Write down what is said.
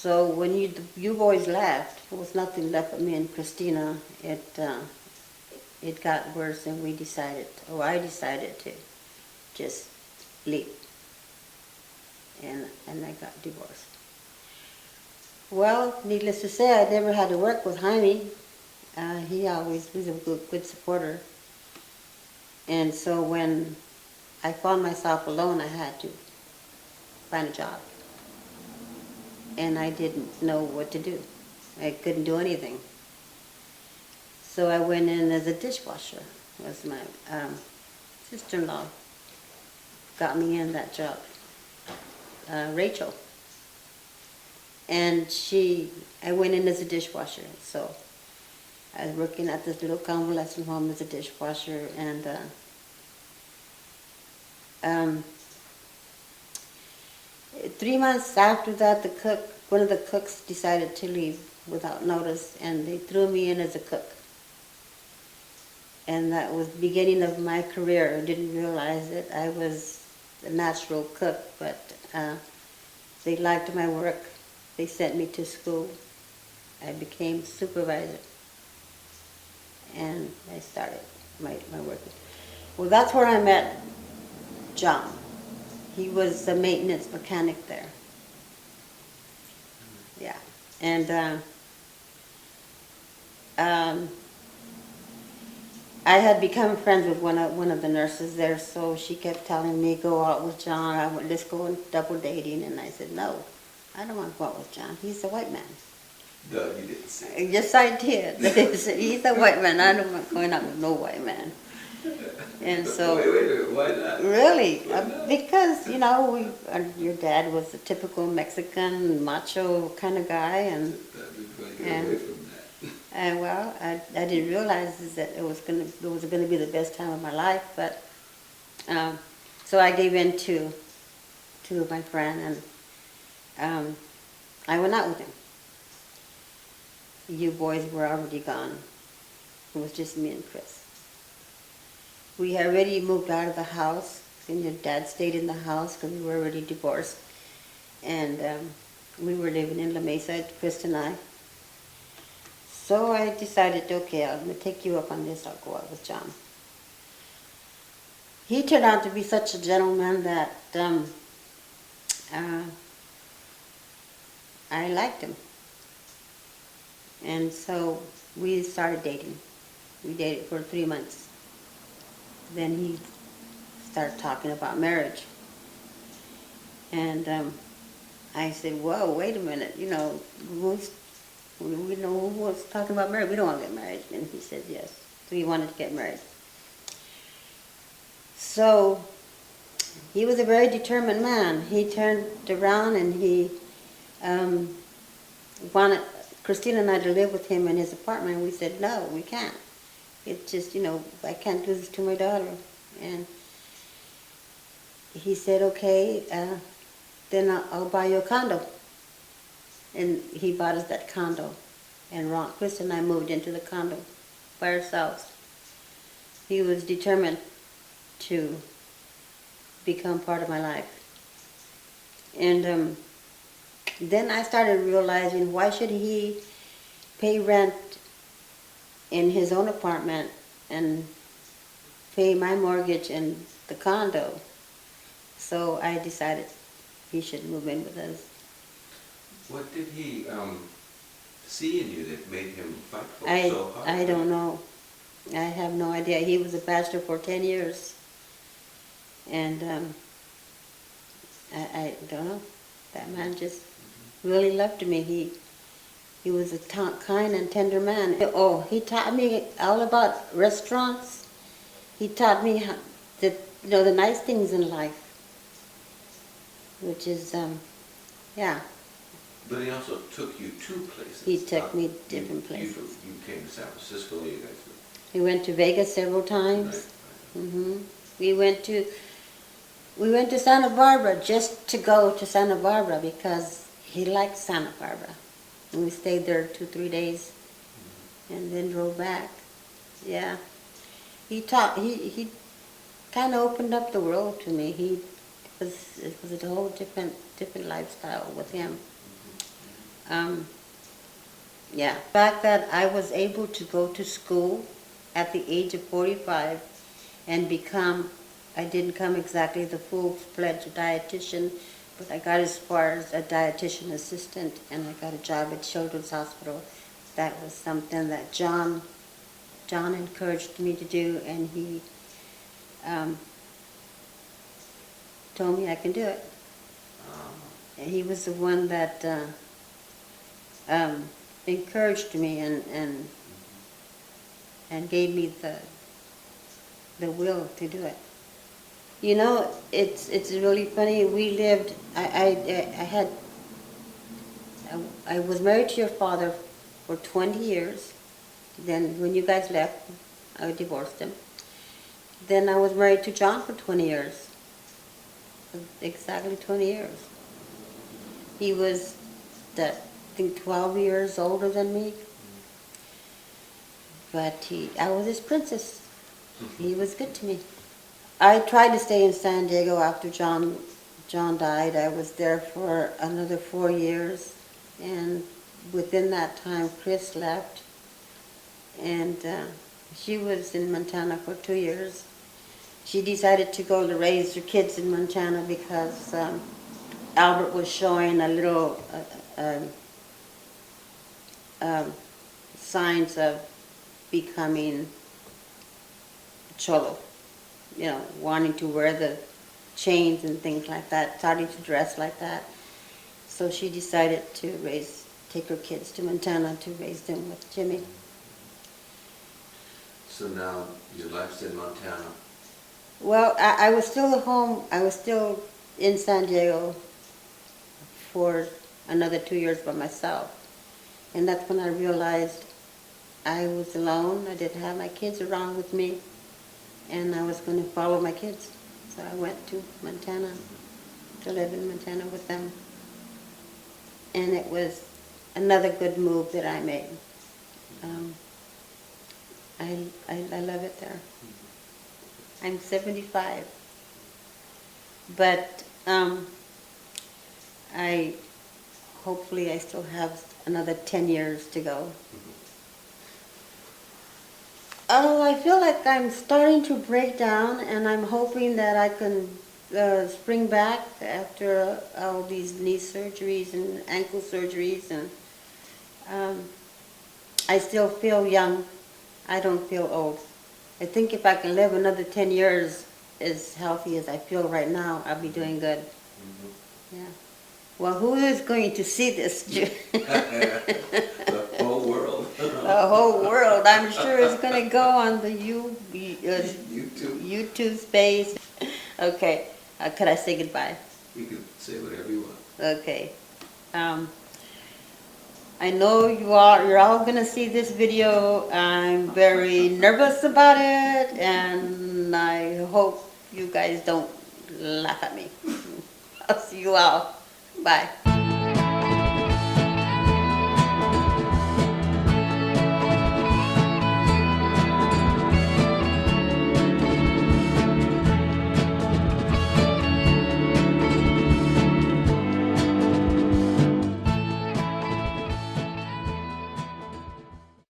So when you boys left, there was nothing left but me and Christina. It got worse, and I decided to just leave, and I got divorced. Well, needless to say, I never had to work with Jaime. He always was a good supporter. And so when I found myself alone, I had to find a job. And I didn't know what to do. I couldn't do anything. So I went in as a dishwasher. Was my sister-in-law got me in that job, Rachel. And I went in as a dishwasher. So I was working at this little convalescent home as a dishwasher, and 3 months after that, one of the cooks decided to leave without notice, and they threw me in as a cook. And that was the beginning of my career. I didn't realize it. I was a natural cook, but they liked my work. They sent me to school. I became supervisor, and I started my work. Well, that's where I met John. He was a maintenance mechanic there. Yeah, and I had become friends with one of the nurses there, so she kept telling me, go out with John. Let's go on double dating, and I said, no, I don't want to go out with John. He's a white man. No, you didn't say. Yes, I did. He's a white man. I don't want going out with no white man. And so, wait, why not? really, Why not? because your dad was a typical Mexican macho kind of guy, and Get away from that. well, I didn't realize is that it was gonna be the best time of my life, but so I gave in to my friend, and I went out with him. You boys were already gone. It was just me and Chris. We had already moved out of the house, and your dad stayed in the house because we were already divorced. And we were living in La Mesa, Chris and I. So I decided, okay, I'm going to take you up on this. I'll go out with John. He turned out to be such a gentleman that I liked him. And so we started dating. We dated for 3 months. Then he started talking about marriage. And I said, whoa, wait a minute, we know who was talking about marriage. We don't want to get married. And he said yes. So he wanted to get married. So he was a very determined man. He turned around and he wanted Christina and I to live with him in his apartment. We said, no, we can't. It's just, I can't do this to my daughter. And he said, okay, then I'll buy you a condo. And he bought us that condo. And Chris and I moved into the condo by ourselves. He was determined to become part of my life. And then I started realizing, why should he pay rent in his own apartment and pay my mortgage in the condo? So I decided he should move in with us. What did he see in you that made him fight for I so hard? I don't know. I have no idea. He was a pastor for 10 years. And I don't know. That man just really loved me. He was a kind and tender man. Oh, he taught me all about restaurants. He taught me the nice things in life, which is, yeah. But he also took you to places. He took me different places. You came to San Francisco. You guys. We went to Vegas several times. Right. We went to Santa Barbara just to go to Santa Barbara because he liked Santa Barbara. And we stayed there 2-3 days and then drove back. Yeah. He kind of opened up the world to me. It was a whole different lifestyle with him. Yeah, the fact that I was able to go to school at the age of 45 and become, I didn't come exactly the full-fledged dietitian, but I got as far as a dietitian assistant, and I got a job at Children's Hospital. That was something that John encouraged me to do, and he told me I can do it. And he was the one that encouraged me and gave me the will to do it. You know, it's really funny. We lived. I was married to your father for 20 years. Then when you guys left, I divorced him. Then I was married to John for 20 years. Exactly 20 years. He was, I think, 12 years older than me. But I was his princess. He was good to me. I tried to stay in San Diego after John died. I was there for another 4 years, and within that time, Chris left, and she was in Montana for 2 years. She decided to go to raise her kids in Montana because Albert was showing a little signs of becoming cholo. You know, wanting to wear the chains and things like that, starting to dress like that. So she decided to take her kids to Montana to raise them with Jimmy. So now your life's in Montana. Well, I was still at home. I was still in San Diego for another 2 years by myself. And that's when I realized I was alone. I didn't have my kids around with me. And I was going to follow my kids. So I went to Montana to live in Montana with them. And it was another good move that I made. I love it there. I'm 75. But hopefully I still have another 10 years to go. Oh, I feel like I'm starting to break down, and I'm hoping that I can spring back after all these knee surgeries and ankle surgeries, and I still feel young. I don't feel old. I think if I can live another 10 years as healthy as I feel right now, I'll be doing good. Yeah. Well, who is going to see this? The whole world. The whole world. I'm sure it's going to go on the YouTube space. Okay. Could I say goodbye? You can say whatever you want. Okay. I know you're all going to see this video. I'm very nervous about it, and I hope you guys don't laugh at me. I'll see you all. Bye.